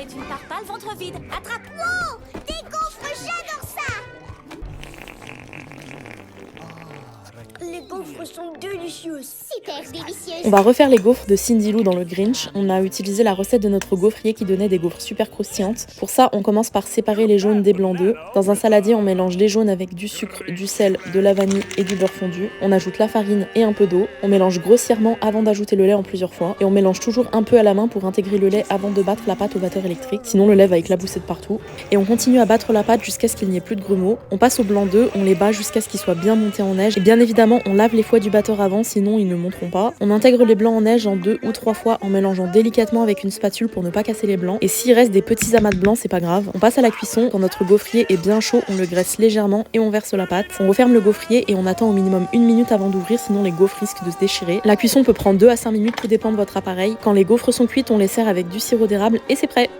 tu ne pars pas le ventre vide. Attrape. Wow, des gaufres, j'adore ça. Les gaufres sont délicieuses. Super délicieuses. On va refaire les gaufres de Cindy Lou dans le Grinch. On a utilisé la recette de notre gaufrier qui donnait des gaufres super croustillantes. Pour ça, on commence par séparer les jaunes des blancs d'œufs. Dans un saladier, on mélange les jaunes avec du sucre, du sel, de la vanille et du beurre fondu. On ajoute la farine et un peu d'eau. On mélange grossièrement avant d'ajouter le lait en plusieurs fois. Et on mélange toujours un peu à la main pour intégrer le lait avant de battre la pâte au batteur électrique. Sinon, le lait va éclabousser de partout. Et on continue à battre la pâte jusqu'à ce qu'il n'y ait plus de grumeaux. On passe au blanc d'œufs, on les bat jusqu'à ce qu'ils soient bien montés en neige. Et bien évidemment, on lave les fouets du batteur avant, sinon ils ne monteront pas. On intègre les blancs en neige en 2 ou 3 fois en mélangeant délicatement avec une spatule pour ne pas casser les blancs. Et s'il reste des petits amas de blancs, c'est pas grave. On passe à la cuisson. Quand notre gaufrier est bien chaud, on le graisse légèrement et on verse la pâte. On referme le gaufrier et on attend au minimum 1 minute avant d'ouvrir, sinon les gaufres risquent de se déchirer. La cuisson peut prendre 2 à 5 minutes, tout dépend de votre appareil. Quand les gaufres sont cuites, on les sert avec du sirop d'érable et c'est prêt.